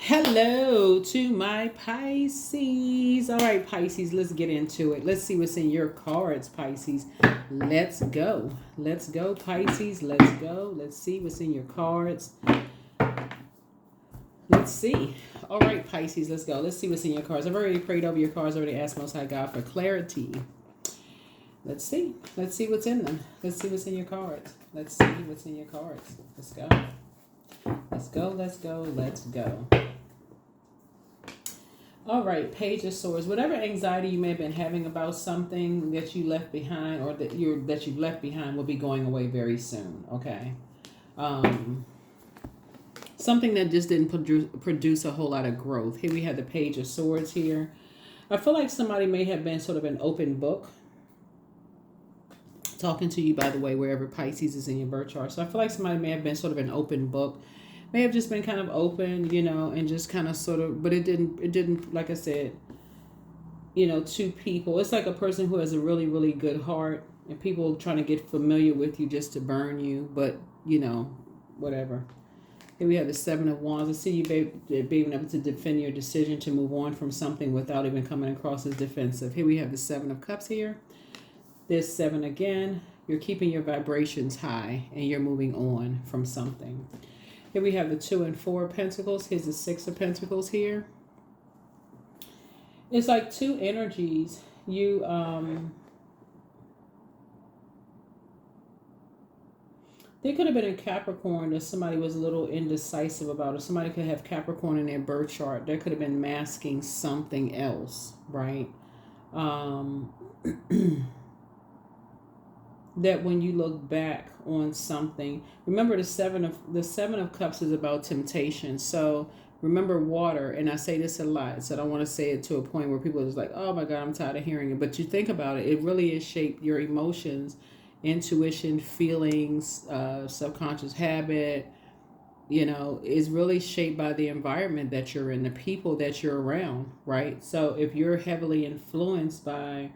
Hello to my Pisces. All right, Pisces, let's get into it. Let's see what's in your cards, Pisces. Let's go. Let's go, Pisces. Let's go. Let's see what's in your cards. Let's see. All right, Pisces, let's go. Let's see what's in your cards. I've already prayed over your cards, already asked Most High God for clarity. Let's see. Let's see what's in them. Let's see what's in your cards. Let's see what's in your cards. Let's go. Let's go. Let's go. Let's go. All right, Page of Swords. Whatever anxiety you may have been having about something that you left behind, or that you've left behind, will be going away very soon. Okay, something that just didn't produce a whole lot of growth. Here we have the Page of Swords. Here, I feel like somebody may have been sort of an open book talking to you. By the way, wherever Pisces is in your birth chart, so I feel like somebody may have been sort of an open book. May have just been kind of open, and just kind of sort of, but it didn't, like I said, to people. It's like a person who has a really, really good heart, and people trying to get familiar with you just to burn you, but, whatever. Here we have the Seven of Wands. I see you being able to defend your decision to move on from something without even coming across as defensive. Here we have the Seven of Cups here. There's seven again. You're keeping your vibrations high, and you're moving on from something. Here we have the 2 and 4 of Pentacles. Here's the 6 of Pentacles here. It's like two energies. You, they could have been in Capricorn that somebody was a little indecisive about, or somebody could have Capricorn in their birth chart. They could have been masking something else, right? That when you look back on something, remember the seven of cups is about temptation. So remember water, and I say this a lot, so I don't want to say it to a point where people are just like, oh my God, I'm tired of hearing it. But you think about it, it really is shaped your emotions, intuition, feelings, subconscious habit, is really shaped by the environment that you're in, the people that you're around, right? So if you're heavily influenced by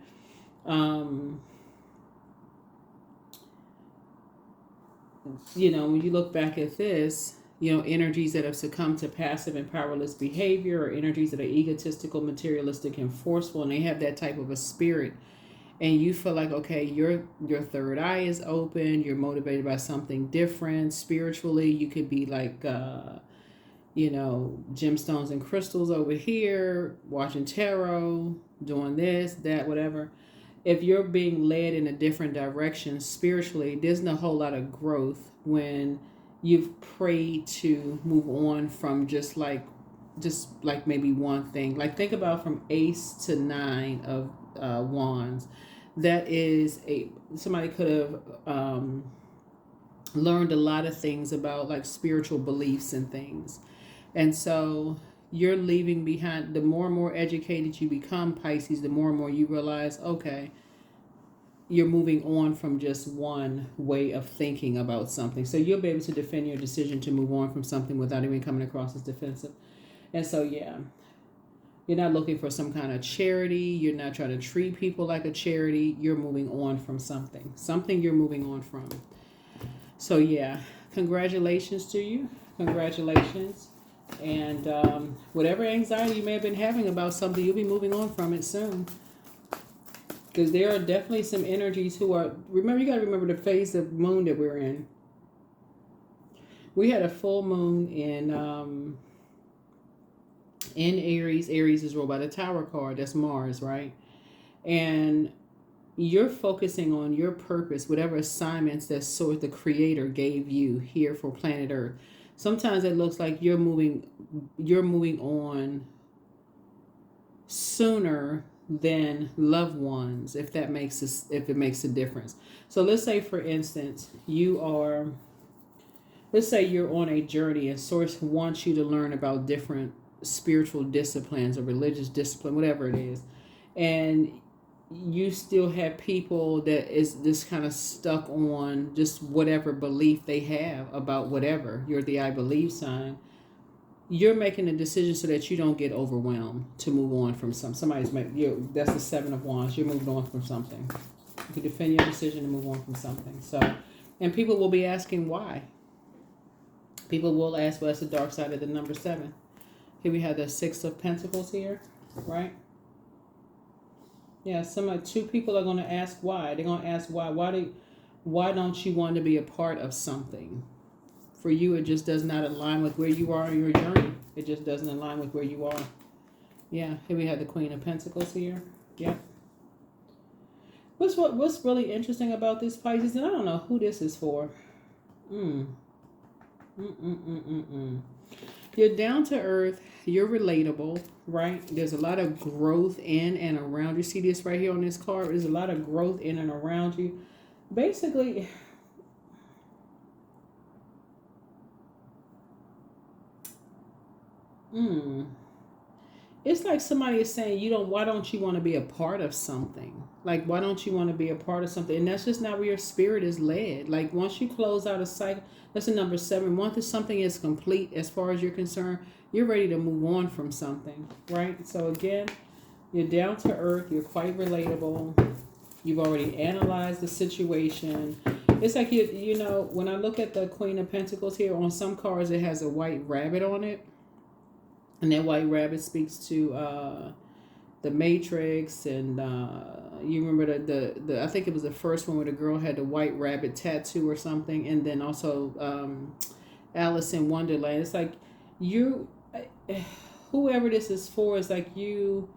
when you look back at this, energies that have succumbed to passive and powerless behavior, or energies that are egotistical, materialistic, and forceful, and they have that type of a spirit, and you feel like, okay, your third eye is open, you're motivated by something different spiritually. You could be like, gemstones and crystals over here, watching tarot, doing this, that, whatever. If you're being led in a different direction spiritually, there's no whole lot of growth when you've prayed to move on from just like maybe one thing. Like, think about from Ace to 9 of Wands. That is somebody could have learned a lot of things about like spiritual beliefs and things. And so you're leaving behind. The more and more educated you become, Pisces, the more and more you realize, okay, you're moving on from just one way of thinking about something. So you'll be able to defend your decision to move on from something without even coming across as defensive. And so, yeah, you're not looking for some kind of charity. You're not trying to treat people like a charity. You're moving on from something. Something you're moving on from. So, yeah, congratulations to you. Congratulations. And whatever anxiety you may have been having about something, you'll be moving on from it soon. Because there are definitely some energies who are... Remember, you got to remember the phase of moon that we're in. We had a full moon in Aries. Aries is ruled by the Tower card. That's Mars, right? And you're focusing on your purpose, whatever assignments that the Creator gave you here for planet Earth. Sometimes it looks like you're moving on sooner than loved ones, if it makes a difference. So let's say, for instance, let's say you're on a journey and Source wants you to learn about different spiritual disciplines or religious discipline, whatever it is, and you still have people that is just kind of stuck on just whatever belief they have about whatever. You're the I believe sign. You're making a decision so that you don't get overwhelmed to move on from that's the Seven of Wands. You're moving on from something. You can defend your decision to move on from something. So, and people will be asking why. People will ask, well, that's the dark side of the number 7. Here we have the Six of Pentacles here, right? Yeah, two people are going to ask why. They're going to ask why. Why don't you want to be a part of something? For you, it just does not align with where you are in your journey. It just doesn't align with where you are. Yeah, here we have the Queen of Pentacles here. Yeah. What's really interesting about this Pisces, and I don't know who this is for. You're down to earth. You're relatable, right? There's a lot of growth in and around. You see this right here on this card? There's a lot of growth in and around you. Basically, it's like somebody is saying, why don't you want to be a part of something? Like, why don't you want to be a part of something? And that's just not where your spirit is led. Like, once you close out a cycle, that's the number 7. Once something is complete, as far as you're concerned, you're ready to move on from something, right? So again, you're down to earth. You're quite relatable. You've already analyzed the situation. It's like, when I look at the Queen of Pentacles here, on some cards it has a white rabbit on it. And that white rabbit speaks to the Matrix. And you remember the I think it was the first one where the girl had the white rabbit tattoo or something. And then also Alice in Wonderland. It's like whoever this is for, is like you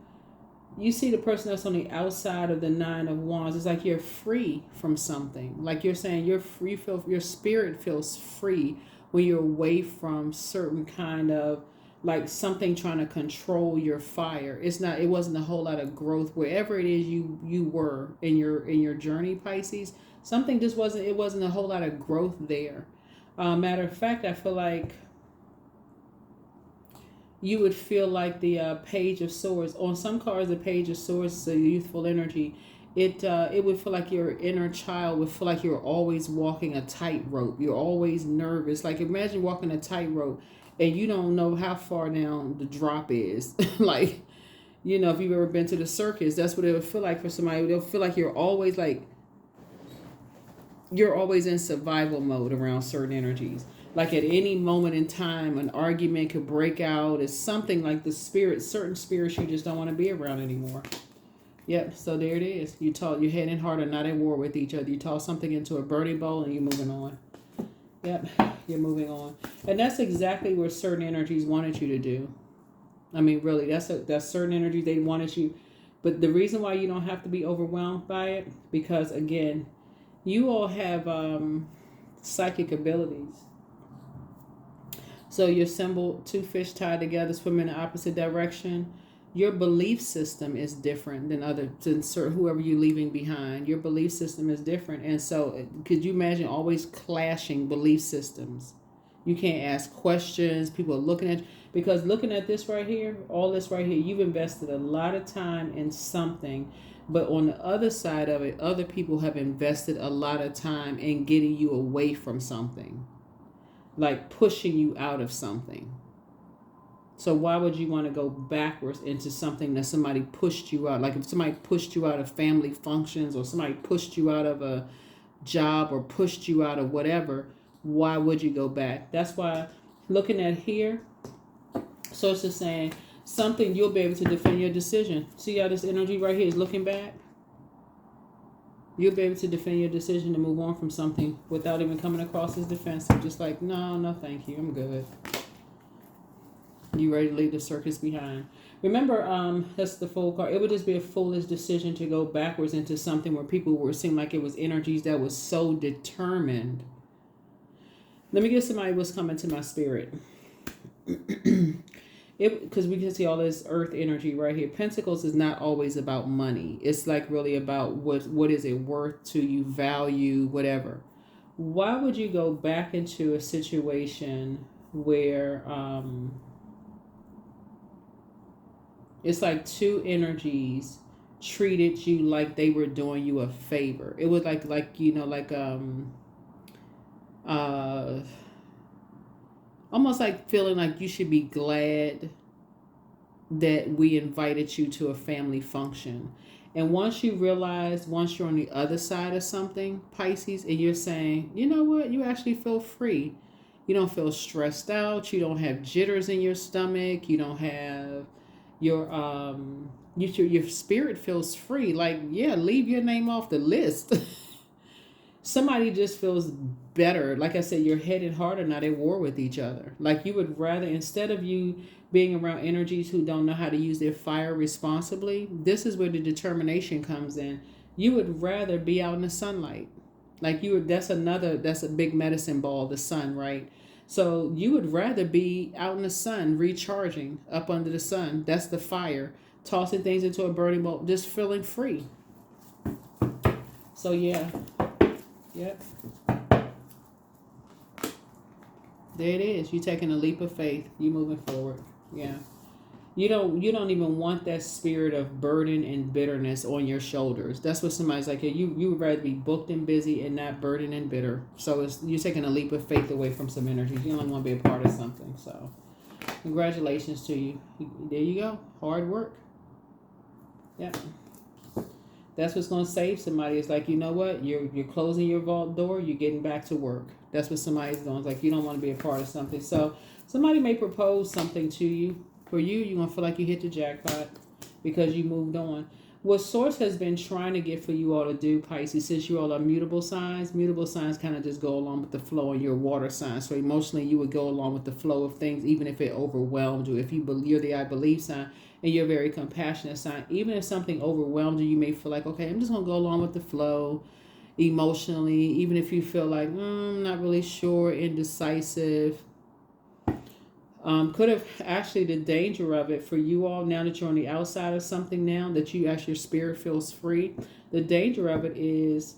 see the person that's on the outside of the Nine of Wands. It's like you're free from something. Like you're saying you're free, your spirit feels free when you're away from certain kind of, like something trying to control your fire. It wasn't a whole lot of growth wherever it is you were in your journey, Pisces. Something just wasn't a whole lot of growth there. Matter of fact, I feel like you would feel like the Page of Swords. On some cards, the Page of Swords is a youthful energy. It would feel like your inner child would feel like you're always walking a tightrope. You're always nervous. Like imagine walking a tightrope and you don't know how far down the drop is. Like, if you've ever been to the circus, that's what it would feel like for somebody. They'll feel like you're always in survival mode around certain energies. Like at any moment in time, an argument could break out. It's something like certain spirits you just don't want to be around anymore. Yep, so there it is. Your head and heart are not at war with each other. You toss something into a burning bowl and you're moving on. Yep, you're moving on. And that's exactly what certain energies wanted you to do. I mean, really, that's certain energies they wanted you. But the reason why you don't have to be overwhelmed by it, because again, you all have psychic abilities. So your symbol, 2 fish tied together, swim in the opposite direction. Your belief system is different than whoever you're leaving behind. Your belief system is different. And so could you imagine always clashing belief systems? You can't ask questions. People are looking at you. Because looking at this right here, all this right here, you've invested a lot of time in something. But on the other side of it, other people have invested a lot of time in getting you away from something. Like pushing you out of something. So why would you want to go backwards into something that somebody pushed you out? Like if somebody pushed you out of family functions or somebody pushed you out of a job or pushed you out of whatever, why would you go back? That's why looking at here, so it's just saying something you'll be able to defend your decision. See how this energy right here is looking back? You'll be able to defend your decision to move on from something without even coming across as defensive. Just like, no, thank you. I'm good. You ready to leave the circus behind. Remember, that's the Fool card. It would just be a foolish decision to go backwards into something where people seemed like it was energies that was so determined. Let me get somebody what's coming to my spirit. Because we can see all this earth energy right here. Pentacles is not always about money. It's like really about what is it worth to you, value, whatever. Why would you go back into a situation where it's like two energies treated you like they were doing you a favor? It was like almost like feeling like you should be glad that we invited you to a family function. And once you're on the other side of something, Pisces, and you're saying, you know what, you actually feel free. You don't feel stressed out. You don't have jitters in your stomach. You don't have your your spirit feels free. Like, yeah, leave your name off the list. Somebody just feels better. Like I said, your head and heart are not at war with each other. Like, you would rather, instead of you being around energies who don't know how to use their fire responsibly, this is where the determination comes in. You would rather be out in the sunlight. Like, you would, that's a big medicine ball, the sun, right? So you would rather be out in the sun, recharging up under the sun. That's the fire. Tossing things into a burning bowl, just feeling free. So yeah. Yep. There it is. You taking a leap of faith. You moving forward. Yeah. You don't even want that spirit of burden and bitterness on your shoulders. That's what somebody's like. You would rather be booked and busy and not burdened and bitter. So you're taking a leap of faith away from some energies. You don't want to be a part of something. So congratulations to you. There you go. Hard work. Yeah. That's what's going to save somebody. It's like, you know what? You're closing your vault door. You're getting back to work. That's what somebody's doing. It's like, you don't want to be a part of something. So somebody may propose something to you. For you, you're going to feel like you hit the jackpot because you moved on. What Source has been trying to get for you all to do, Pisces, since you all are mutable signs kind of just go along with the flow, and you're water signs. So emotionally, you would go along with the flow of things, even if it overwhelmed you. If you're the I believe sign, and you're a very compassionate sign, even if something overwhelmed you, you may feel like, okay, I'm just going to go along with the flow emotionally, even if you feel like, I'm not really sure, indecisive. Could have actually, the danger of it for you all, now that you're on the outside of something, now that you actually, your spirit feels free, the danger of it is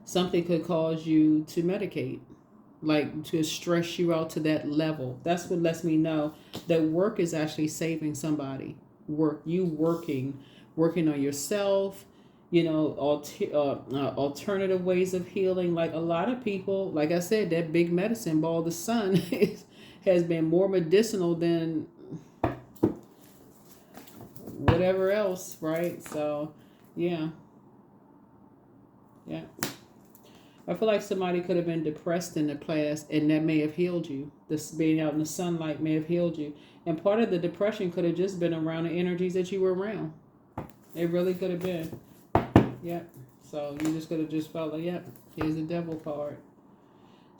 something could cause you to medicate, like to stress you out to that level. That's what lets me know that work is actually saving somebody. Working on yourself, alternative ways of healing. Like, a lot of people, like I said, that big medicine ball, the sun, has been more medicinal than whatever else, right? So, yeah. I feel like somebody could have been depressed in the past, and that may have healed you. This being out in the sunlight may have healed you. And part of the depression could have just been around the energies that you were around. It really could have been. Yep. So you just could have just felt like, yep, here's the devil card.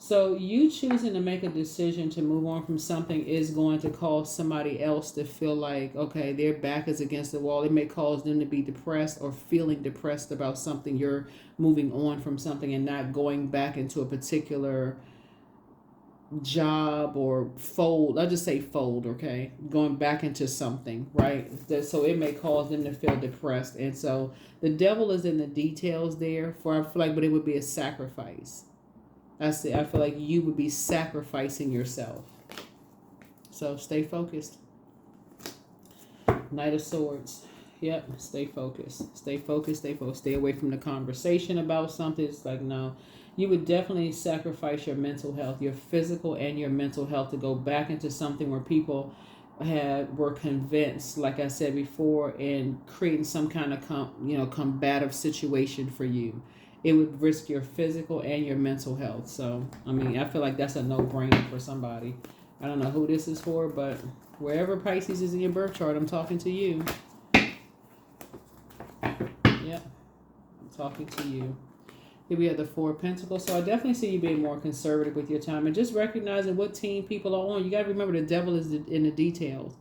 So you choosing to make a decision to move on from something is going to cause somebody else to feel like, okay, their back is against the wall. It may cause them to be depressed or feeling depressed about something. You're moving on from something and not going back into a particular job or fold. I'll just say fold, okay? Going back into something, right? So it may cause them to feel depressed. And so the devil is in the details there, I feel like, but it would be a sacrifice. I feel like you would be sacrificing yourself. So stay focused. Knight of Swords. Yep, stay focused. Stay focused. Stay away from the conversation about something. It's like, no. You would definitely sacrifice your mental health, your physical and your mental health, to go back into something where people were convinced, like I said before, in creating some kind of combative situation for you. It would risk your physical and your mental health. So, I mean, I feel like that's a no-brainer for somebody. I don't know who this is for, but wherever Pisces is in your birth chart, I'm talking to you. Yep, I'm talking to you. Here we have the Four of Pentacles. So I definitely see you being more conservative with your time and just recognizing what team people are on. You got to remember, the devil is in the details,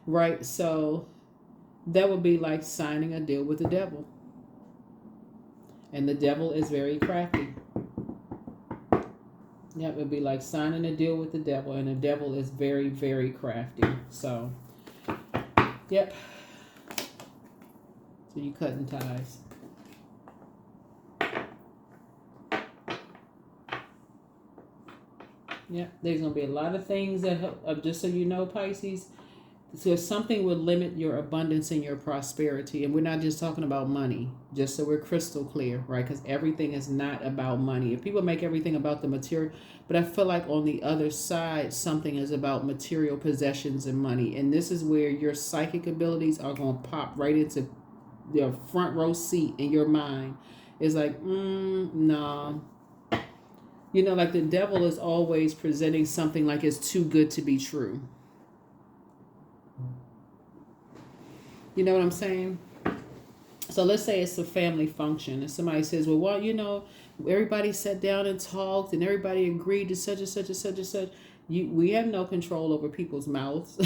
right? So that would be like signing a deal with the devil. And the devil is very crafty. Yep, it would be like signing a deal with the devil. And the devil is very, very crafty. So, yep. So you cutting ties. Yeah, there's going to be a lot of things that help, just so you know, Pisces. So something would limit your abundance and your prosperity. And we're not just talking about money, just so we're crystal clear, right? Because everything is not about money. If people make everything about the material, but I feel like on the other side, something is about material possessions and money. And this is where your psychic abilities are going to pop right into your front row seat in your mind. It's like, no. You know, like the devil is always presenting something like it's too good to be true. You know what I'm saying? So let's say it's a family function and somebody says, well, you know, everybody sat down and talked and everybody agreed to such and such and such and such. We have no control over people's mouths.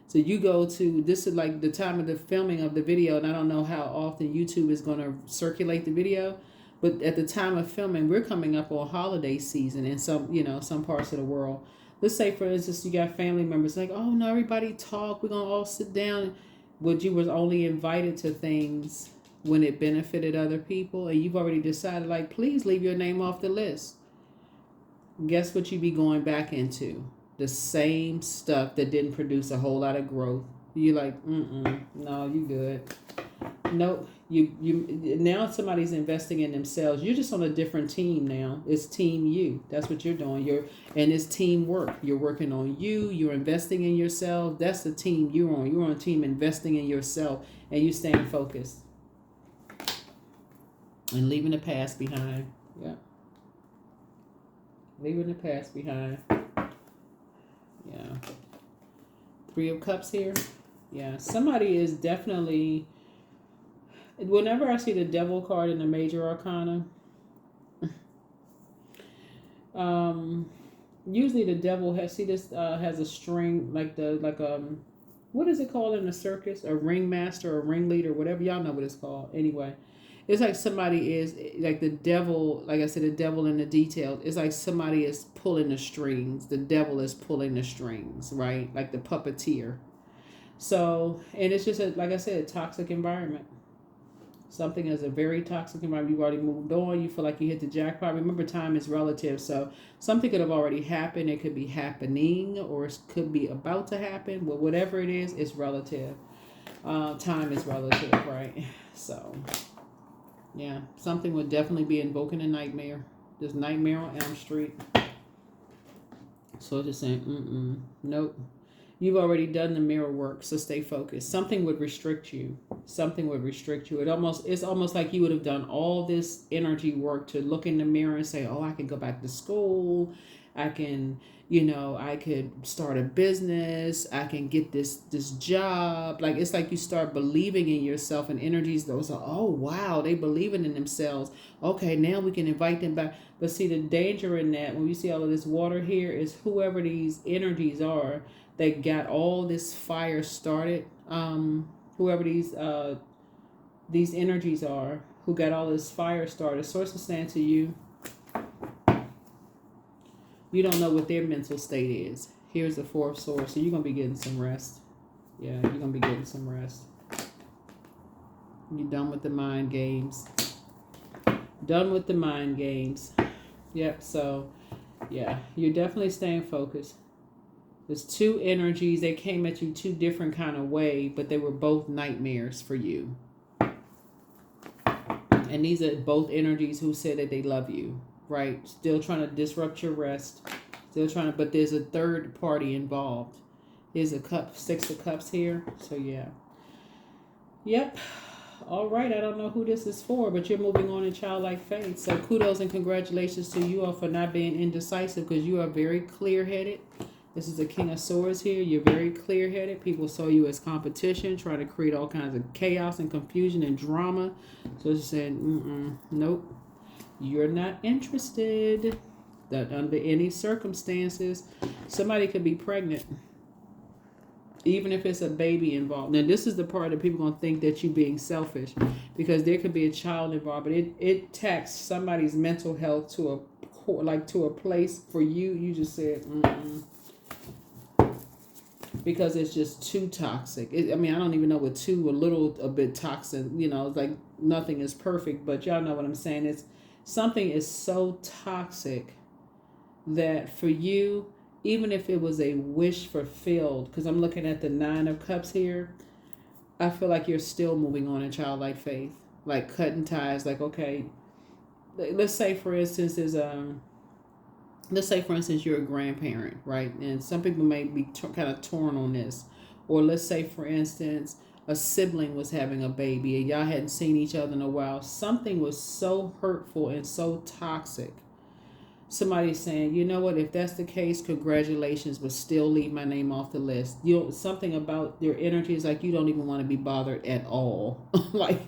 So you go to, this is like the time of the filming of the video, and I don't know how often YouTube is going to circulate the video, but at the time of filming, we're coming up on holiday season in some, you know, some parts of the world. Let's say, for instance, you got family members like, oh no, everybody talk, we're going to all sit down. But you was only invited to things when it benefited other people, and you've already decided, like, please leave your name off the list. Guess what you be going back into? The same stuff that didn't produce a whole lot of growth. You like, no, you good. Nope. You now somebody's investing in themselves. You're just on a different team now. It's team you. That's what you're doing. And it's teamwork. You're working on you. You're investing in yourself. That's the team you're on. You're on a team investing in yourself, and you staying focused and leaving the past behind. Yeah. Leaving the past behind. Yeah. 3 of Cups here. Yeah. Somebody is definitely, whenever I see the Devil card in the Major Arcana, usually the Devil has, see this, has a string, like what is it called in the circus? A ringmaster or ringleader, whatever. Y'all know what it's called. Anyway, it's like somebody is, like the devil, like I said, the devil in the details. It's like somebody is pulling the strings. The devil is pulling the strings, right? Like the puppeteer. So, and it's just, like I said, a toxic environment. Something is a very toxic environment. You've already moved on. You feel like you hit the jackpot. Remember, time is relative. So something could have already happened. It could be happening, or it could be about to happen. Well, whatever it is, it's relative. Time is relative, right? So, yeah, something would definitely be invoking a nightmare. This nightmare on Elm Street. So just saying, nope. You've already done the mirror work, so stay focused. Something would restrict you. Something would restrict you. It's almost like you would have done all this energy work to look in the mirror and say, oh, I can go back to school. I can, I could start a business. I can get this job. Like, it's like you start believing in yourself, and energies, those are, oh, wow, they believing in themselves. Okay, now we can invite them back. But see, the danger in that, when you see all of this water here, is whoever these energies are, they got all this fire started. Whoever these energies are, who got all this fire started, source is saying to you, you don't know what their mental state is. Here's the 4 of Swords. So you're going to be getting some rest. Yeah, you're going to be getting some rest. You're done with the mind games. Done with the mind games. Yep, so, yeah, you're definitely staying focused. There's 2 energies. They came at you 2 different kind of way, but they were both nightmares for you. And these are both energies who said that they love you, right? Still trying to disrupt your rest. But there's a third party involved. There's a 6 of Cups here. So, yeah. Yep. All right. I don't know who this is for, but you're moving on in childlike faith. So, kudos and congratulations to you all for not being indecisive, because you are very clear-headed. This is the King of Swords here. You're very clear-headed. People saw you as competition, trying to create all kinds of chaos and confusion and drama. So it's saying, nope, you're not interested. That under any circumstances, somebody could be pregnant, even if it's a baby involved. Now, this is the part that people are going to think that you're being selfish, because there could be a child involved, but it taxes somebody's mental health to a place for you. You just said, because it's just too toxic. I don't even know what a bit toxic, it's like nothing is perfect, but y'all know what I'm saying. It's something is so toxic that for you, even if it was a wish fulfilled, because I'm looking at the 9 of Cups here, I feel like you're still moving on in childlike faith, like cutting ties. Like, okay, let's say for instance you're a grandparent, right? And some people may be kind of torn on this. Or let's say, for instance, a sibling was having a baby and y'all hadn't seen each other in a while. Something was so hurtful and so toxic Somebody's saying, you know what, if that's the case, congratulations, but still leave my name off the list. You know, something about your energy is like you don't even want to be bothered at all. Like,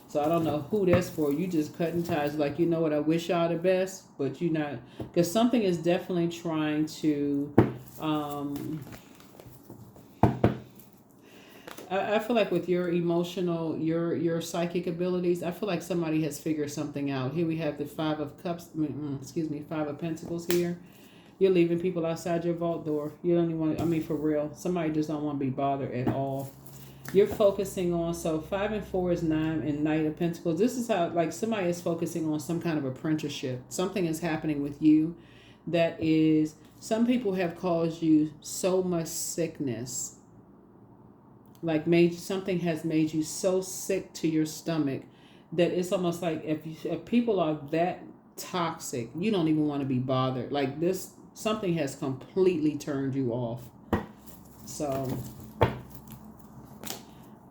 so I don't know who that's for. You just cutting ties. Like, you know what, I wish y'all the best, but you're not, because something is definitely trying to I feel like with your emotional, your psychic abilities, I feel like somebody has figured something out. Here we have the Five of Cups, Five of Pentacles here. You're leaving people outside your vault door. You don't even want, I mean, for real. Somebody just don't want to be bothered at all. You're focusing on, so 5 and 4 is 9 and Knight of Pentacles. This is how, like, somebody is focusing on some kind of apprenticeship. Something is happening with you that is, some people have caused you so much sickness. Like something has made you so sick to your stomach that it's almost like if people are that toxic, you don't even want to be bothered. Like this, something has completely turned you off. So,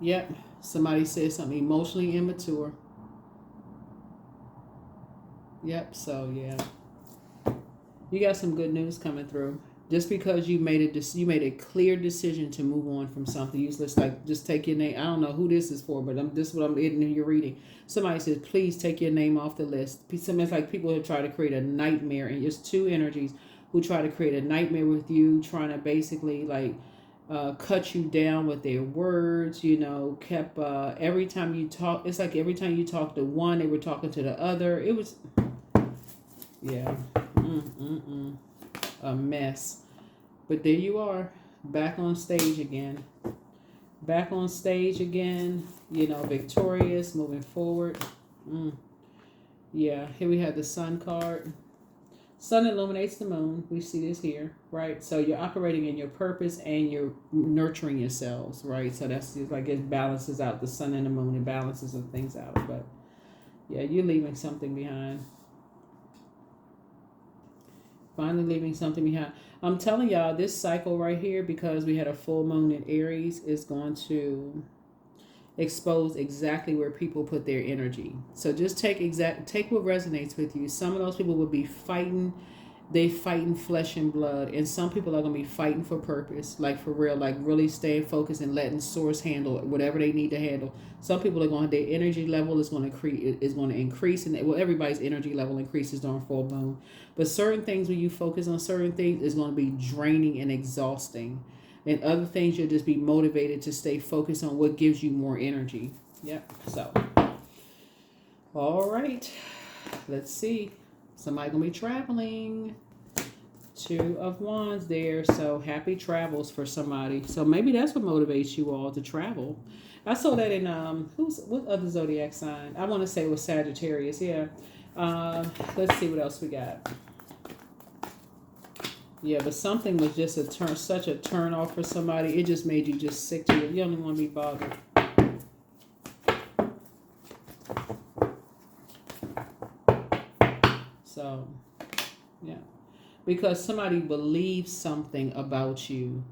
yep, somebody said something emotionally immature. Yep, so yeah, you got some good news coming through. Just because you made a clear decision to move on from something, you just take your name. I don't know who this is for, but this is what I'm getting in your reading. Somebody says, please take your name off the list. It's like people who try to create a nightmare, and it's two energies who try to create a nightmare with you, trying to basically like cut you down with their words. You know, kept every time you talk, it's like every time you talk to one, they were talking to the other. It was, yeah, a mess. But there you are, back on stage again. Back on stage again, you know, victorious, moving forward. Yeah, here we have the Sun card. Sun illuminates the moon. We see this here, right? So you're operating in your purpose and you're nurturing yourselves, right? So that's just like it balances out the sun and the moon. It balances things out. But yeah, you're leaving something behind. Finally leaving something behind. I'm telling y'all, this cycle right here, because we had a full moon in Aries, is going to expose exactly where people put their energy. So just take what resonates with you. Some of those people will be fighting. They fighting flesh and blood, and some people are going to be fighting for purpose, like for real, like really staying focused and letting source handle whatever they need to handle. Some people are going, their energy level is going to increase, and well, everybody's energy level increases during full moon, but certain things, when you focus on certain things, is going to be draining and exhausting, and other things you'll just be motivated to stay focused on what gives you more energy. Yep. So, all right, let's see. Somebody gonna be traveling. Two of Wands there. So happy travels for somebody. So maybe that's what motivates you all to travel. I saw that in what other zodiac sign? I want to say it was Sagittarius. Yeah. Let's see what else we got. Yeah, but something was just such a turn off for somebody. It just made you just sick to it. You don't even want to be bothered. So, yeah. Because somebody believes something about you.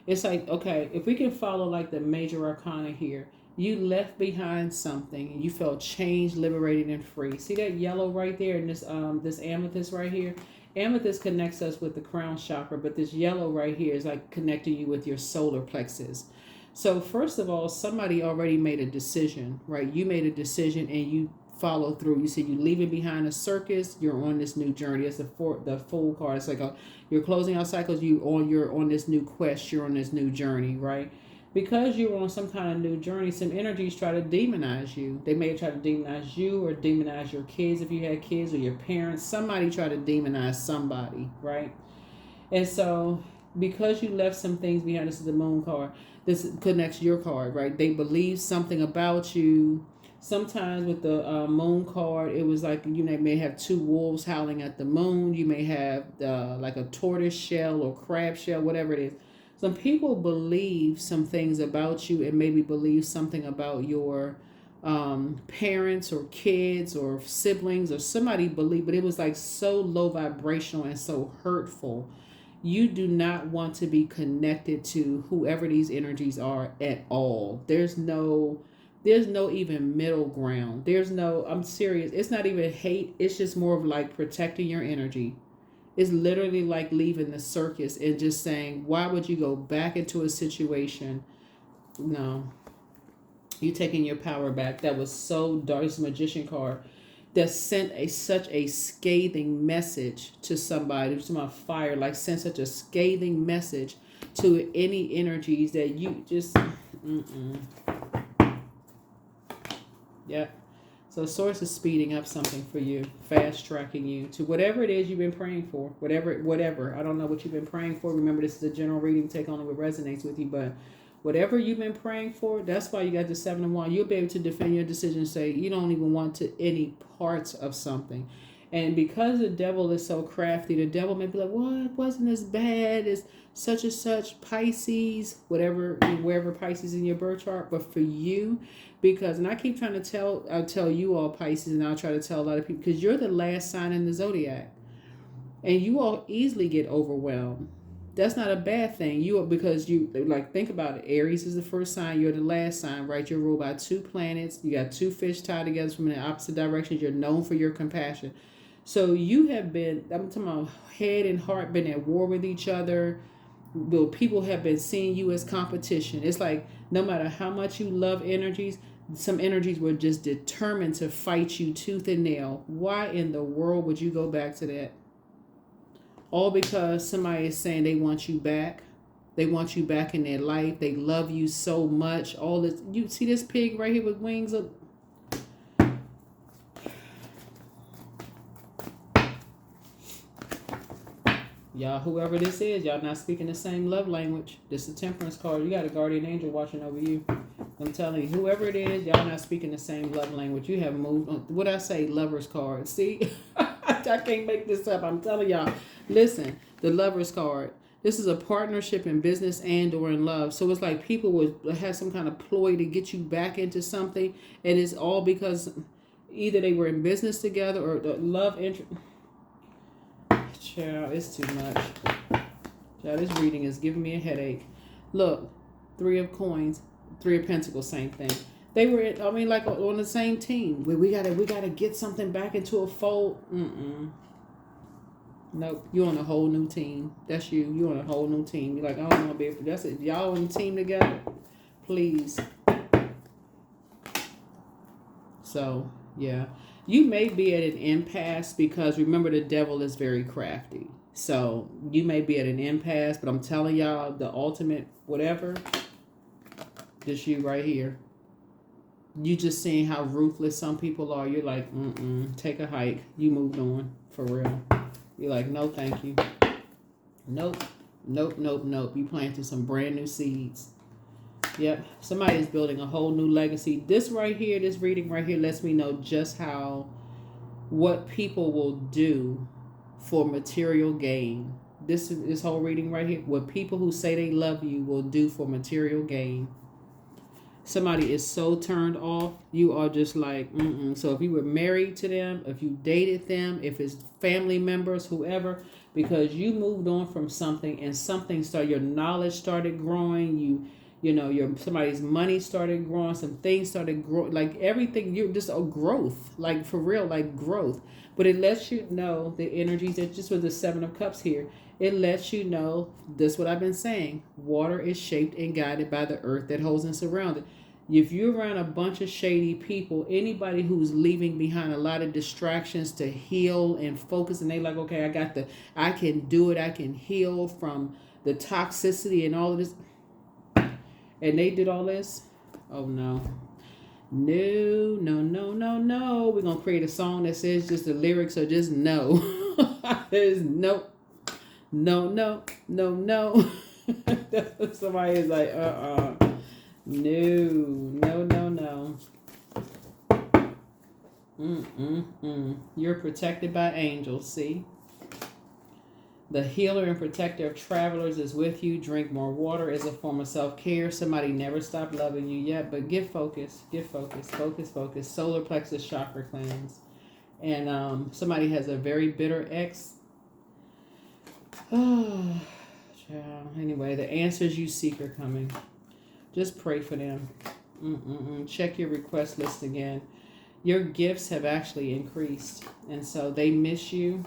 It's like, okay, if we can follow like the major arcana here, you left behind something and you felt changed, liberated, and free. See that yellow right there and this amethyst right here? Amethyst connects us with the crown chakra, but this yellow right here is like connecting you with your solar plexus. So first of all, somebody already made a decision, right? You made a decision and you follow through. You said you're leaving behind a circus. You're on this new journey. It's the Fool card. It's like you're closing out cycles. You're on this new quest. You're on this new journey, right? Because you're on some kind of new journey, some energies try to demonize you. They may try to demonize you or demonize your kids if you had kids, or your parents. Somebody try to demonize somebody, right? And so because you left some things behind, this is the Moon card. This connects your card, right? They believe something about you. Sometimes with the Moon card, it was like you may have two wolves howling at the moon. You may have like a tortoise shell or crab shell, whatever it is. Some people believe some things about you and maybe believe something about your parents or kids or siblings or somebody believe, but it was like so low vibrational and so hurtful. You do not want to be connected to whoever these energies are at all. There's no even middle ground. I'm serious. It's not even hate. It's just more of like protecting your energy. It's literally like leaving the circus and just saying, why would you go back into a situation? No. You taking your power back. That was so dark. It's a magician card that sent such a scathing message to somebody. It was my fire, like sent such a scathing message to any energies that you just Yep. So source is speeding up something for you, fast tracking you to whatever it is you've been praying for. Whatever. I don't know what you've been praying for. Remember, this is a general reading. Take only what resonates with you, but whatever you've been praying for, that's why you got the 7 of Wands. You'll be able to defend your decision and say you don't even want to any parts of something. And because the devil is so crafty, the devil may be like, well, it wasn't as bad as such and such Pisces, wherever Pisces in your birth chart. But for you, because, and I keep trying to I'll tell you all Pisces, and I'll try to tell a lot of people, because you're the last sign in the zodiac. And you all easily get overwhelmed. That's not a bad thing. Because you, like, think about it. Aries is the first sign. You're the last sign, right? You're ruled by 2 planets. You got 2 fish tied together from the opposite directions. You're known for your compassion. So you have been, I'm talking about head and heart, been at war with each other. Well, people have been seeing you as competition. It's like no matter how much you love energies, some energies were just determined to fight you tooth and nail. Why in the world would you go back to that? All because somebody is saying they want you back. They want you back in their life. They love you so much. All this, you see this pig right here with wings up. Y'all, whoever this is, y'all not speaking the same love language. This is a temperance card. You got a guardian angel watching over you. I'm telling you, whoever it is, y'all not speaking the same love language. You have moved on. What I say, lover's card. See, I can't make this up. I'm telling y'all. Listen, the lover's card. This is a partnership in business and or in love. So it's like people would have some kind of ploy to get you back into something. And it's all because either they were in business together or the love interest. Child, it's too much. Child, this reading is giving me a headache. Look, 3 of coins, 3 of pentacles, same thing. They were, like on the same team. We gotta get something back into a fold. Nope, you're on a whole new team. That's you. You're on a whole new team. You're like, I don't want to be able to. That's it. Y'all on the team together, please. So yeah. You may be at an impasse because remember the devil is very crafty. So you may be at an impasse, but I'm telling y'all the ultimate whatever, just you right here. You just seeing how ruthless some people are. You're like, take a hike. You moved on for real. You're like, no, thank you. Nope. You planted some brand new seeds. Yep, somebody is building a whole new legacy. This right here, this reading right here lets me know just what people will do for material gain. This whole reading right here, what people who say they love you will do for material gain. Somebody is so turned off, you are just like, So if you were married to them, if you dated them, if it's family members, whoever, because you moved on from something and something started, your knowledge started growing, somebody's money started growing, some things started growing, like everything, you're just a growth, like for real, like growth. But it lets you know the energies that just with the 7 of Cups here, it lets you know this what I've been saying. Water is shaped and guided by the earth that holds and surrounds it. If you're around a bunch of shady people, anybody who's leaving behind a lot of distractions to heal and focus, and they like, okay, I can do it, I can heal from the toxicity and all of this. And they did all this? Oh, no. No. We're going to create a song that says just the lyrics are just no. There's no. Somebody is like, No. You're protected by angels, see? The healer and protector of travelers is with you. Drink more water as a form of self-care. Somebody never stopped loving you yet, but get focused. Focus. Solar plexus chakra cleanse. And somebody has a very bitter ex. Oh, child. Anyway, the answers you seek are coming. Just pray for them. Check your request list again. Your gifts have actually increased. And so they miss you.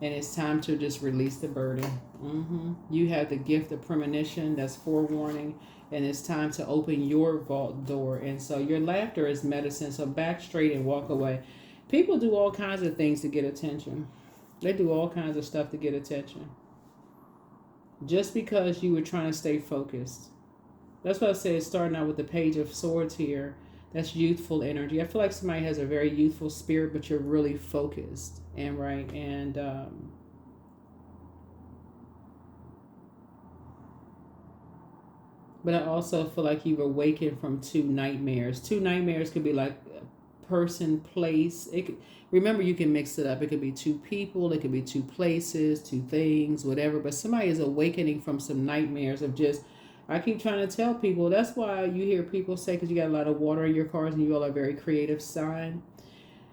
And it's time to just release the burden. You have the gift of premonition, that's forewarning, and it's time to open your vault door. And so your laughter is medicine. So back straight and walk away. People do all kinds of things to get attention. They do all kinds of stuff to get attention. Just because you were trying to stay focused. That's what I said, starting out with the Page of Swords here. That's youthful energy. I feel like somebody has a very youthful spirit, but you're really focused and right. And but I also feel like you've awakened from two nightmares. Two nightmares could be like person, place. Remember, you can mix it up. It could be two people, it could be two places, two things, whatever. But somebody is awakening from some nightmares of just, I keep trying to tell people, that's why you hear people say, because you got a lot of water in your cars and you all are a very creative sign.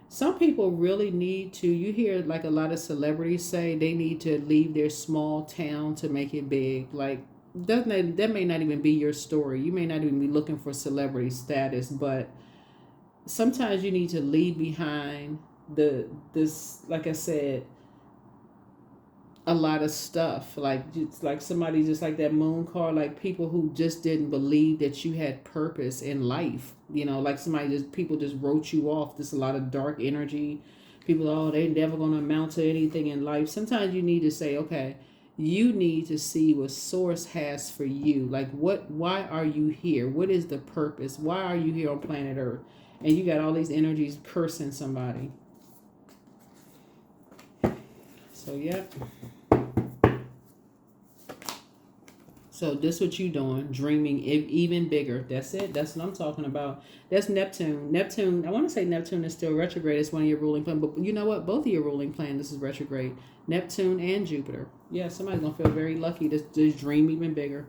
Some people really need to, you hear like a lot of celebrities say they need to leave their small town to make it big. Like, that may not even be your story. You may not even be looking for celebrity status, but sometimes you need to leave behind this, like I said, a lot of stuff, like somebody just like that moon card, like people who just didn't believe that you had purpose in life, like people just wrote you off. There's a lot of dark energy. People, oh, they never gonna amount to anything in life. Sometimes you need to say, okay, you need to see what source has for you. Like, why are you here? What is the purpose? Why are you here on planet Earth? And you got all these energies cursing somebody. So, yep. So this what you doing, dreaming even bigger. That's it. That's what I'm talking about. That's Neptune. Neptune, I want to say Neptune is still retrograde. It's one of your ruling planets. But you know what? Both of your ruling planets is retrograde. Neptune and Jupiter. Yeah, somebody's going to feel very lucky to just dream even bigger.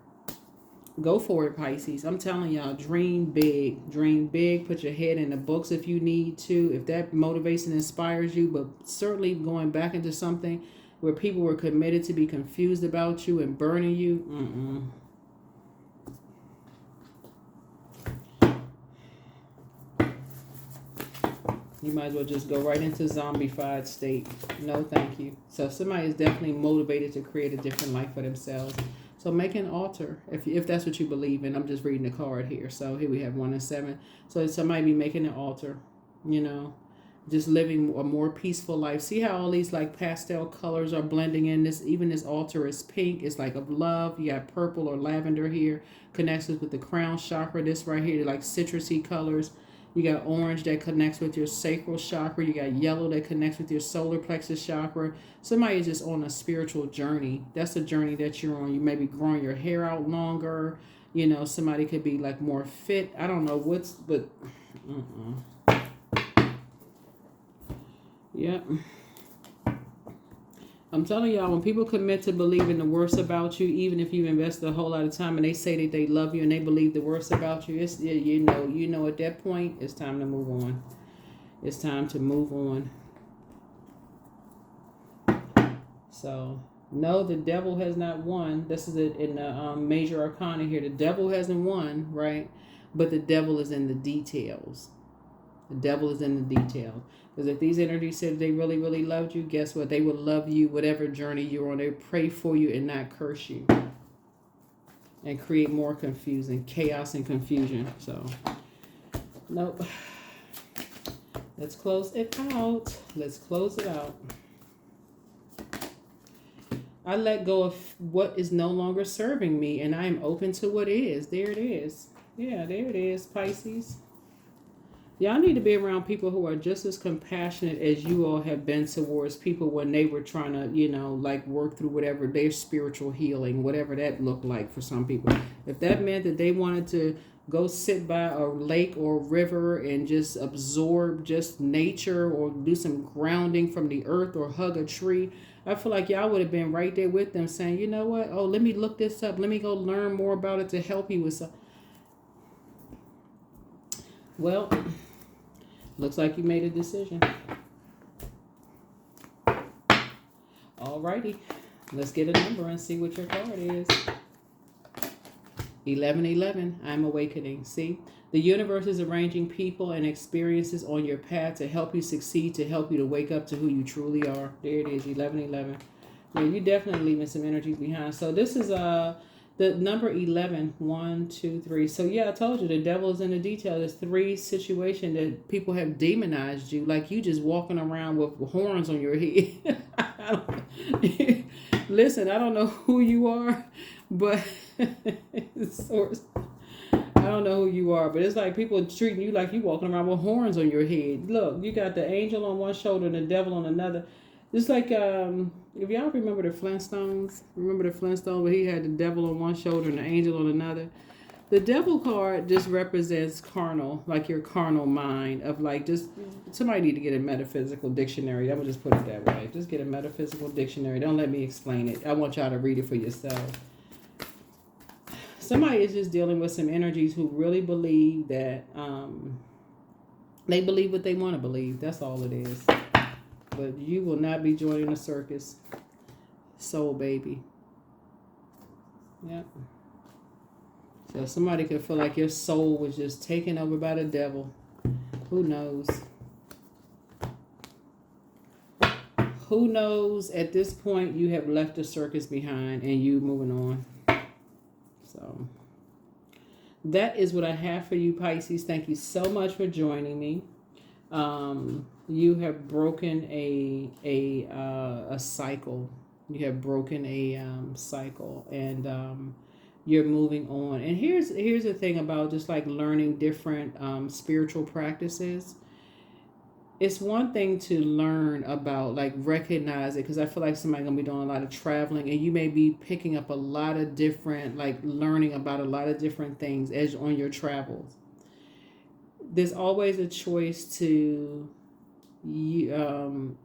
Go for it, Pisces. I'm telling y'all, dream big. Dream big. Put your head in the books if you need to. If that motivates and inspires you. But certainly going back into something where people were committed to be confused about you and burning you. You might as well just go right into zombified state. No, thank you. So somebody is definitely motivated to create a different life for themselves. So make an altar if that's what you believe in. I'm just reading the card here. So here we have 1 and 7. So somebody be making an altar, just living a more peaceful life. See how all these like pastel colors are blending in. Even this altar is pink. It's like of love. You got purple or lavender here. Connects with the crown chakra. This right here, like citrusy colors. You got orange that connects with your sacral chakra. You got yellow that connects with your solar plexus chakra. Somebody is just on a spiritual journey. That's a journey that you're on. You may be growing your hair out longer. Somebody could be like more fit. I don't know but yeah. I'm telling y'all, when people commit to believing the worst about you, even if you've invested a whole lot of time and they say that they love you and they believe the worst about you, it's, you know at that point, it's time to move on. It's time to move on. So, no, the devil has not won. This is in the major arcana here. The devil hasn't won, right? But the devil is in the details. The devil is in the details. Because if these energies said they really, really loved you, guess what? They will love you whatever journey you're on. They pray for you and not curse you. And create more chaos and confusion. So, nope. Let's close it out. Let's close it out. I let go of what is no longer serving me, and I am open to what is. There it is. Yeah, there it is, Pisces. Y'all need to be around people who are just as compassionate as you all have been towards people when they were trying to, work through whatever their spiritual healing, whatever that looked like for some people. If that meant that they wanted to go sit by a lake or river and just absorb just nature or do some grounding from the earth or hug a tree, I feel like y'all would have been right there with them saying, you know what? Oh, let me look this up. Let me go learn more about it to help you with something. Well, looks like you made a decision. Alrighty. Let's get a number and see what your card is. 1111. I'm awakening. See? The universe is arranging people and experiences on your path to help you succeed, to help you to wake up to who you truly are. There it is, 1111. Yeah, you're definitely leaving some energies behind. So this is the number 11, 1, 2, 3. So yeah, I told you the devil is in the detail. There's 3 situations that people have demonized you, like you just walking around with horns on your head. Listen, I don't know who you are, but I don't know who you are, but it's like people treating you like you walking around with horns on your head. Look, you got the angel on one shoulder and the devil on another. It's like if y'all remember the Flintstones, where he had the devil on one shoulder and the angel on another. The devil card just represents carnal, like your carnal mind of like just somebody need to get a metaphysical dictionary. I'm gonna just put it that way. Just get a metaphysical dictionary. Don't let me explain it. I want y'all to read it for yourself. Somebody is just dealing with some energies who really believe that they believe what they want to believe. That's all it is. But you will not be joining the circus, soul baby. Yep. So somebody could feel like your soul was just taken over by the devil. Who knows? Who knows? At this point, you have left the circus behind and you moving on. So that is what I have for you, Pisces. Thank you so much for joining me. You have broken a cycle. You have broken a cycle, and you're moving on. And here's the thing about just like learning different spiritual practices. It's one thing to learn about, like recognize it, because I feel like somebody's going to be doing a lot of traveling and you may be picking up a lot of different, like learning about a lot of different things as on your travels. There's always a choice to use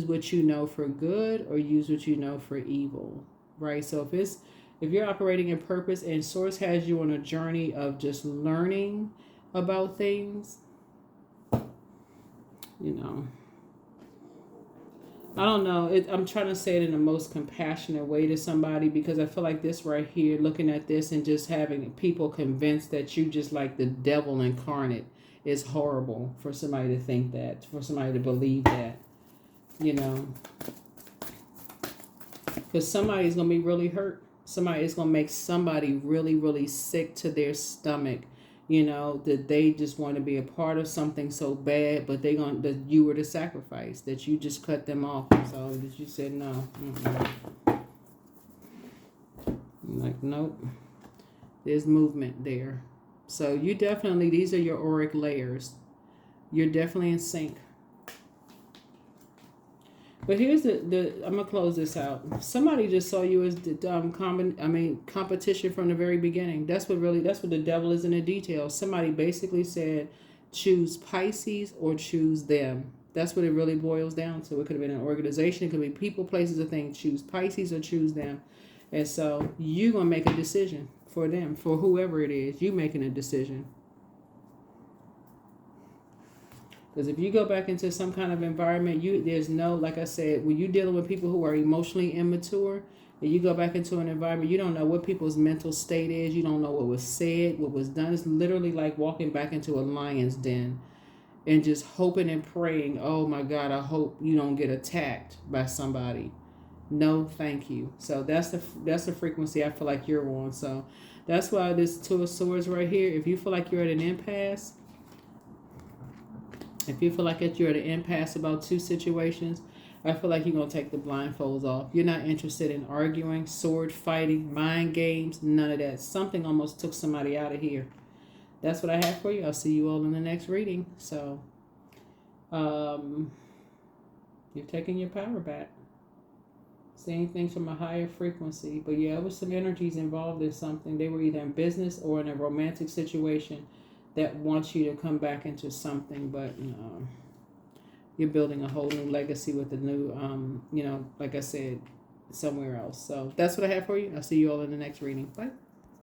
what you know for good or use what you know for evil, right? So if you're operating in purpose and Source has you on a journey of just learning about things, you know, I don't know. I'm trying to say it in the most compassionate way to somebody, because I feel like this right here, looking at this and just having people convinced that you just like the devil incarnate is horrible for somebody to think that, for somebody to believe that, you know. Because somebody's going to be really hurt. Somebody is going to make somebody really, really sick to their stomach. You know, that they just want to be a part of something so bad, but that you were the sacrifice, that you just cut them off. So that you said no. Like, nope. There's movement there. So you definitely, these are your auric layers. You're definitely in sync. But here's I'm gonna close this out. Somebody just saw you as competition from the very beginning. That's what the devil is in the details. Somebody basically said, choose Pisces or choose them. That's what it really boils down to. It could have been an organization, it could be people, places, or things. Choose Pisces or choose them. And so you're gonna make a decision for them, for whoever it is. You making a decision. Because if you go back into some kind of environment, there's no, like I said, when you're dealing with people who are emotionally immature, and you go back into an environment, you don't know what people's mental state is. You don't know what was said, what was done. It's literally like walking back into a lion's den and just hoping and praying, oh my God, I hope you don't get attacked by somebody. No, thank you. So that's the frequency I feel like you're on. So that's why this Two of Swords right here, if you feel like you're at an impasse, if you feel like you're at an impasse about two situations, I feel like you're going to take the blindfolds off. You're not interested in arguing, sword fighting, mind games, none of that. Something almost took somebody out of here. That's what I have for you. I'll see you all in the next reading. So, you're taking your power back. Seeing things from a higher frequency. But yeah, there was some energies involved in something. They were either in business or in a romantic situation that wants you to come back into something, but you're building a whole new legacy with a new, like I said, somewhere else. So that's what I have for you. I'll see you all in the next reading. Bye.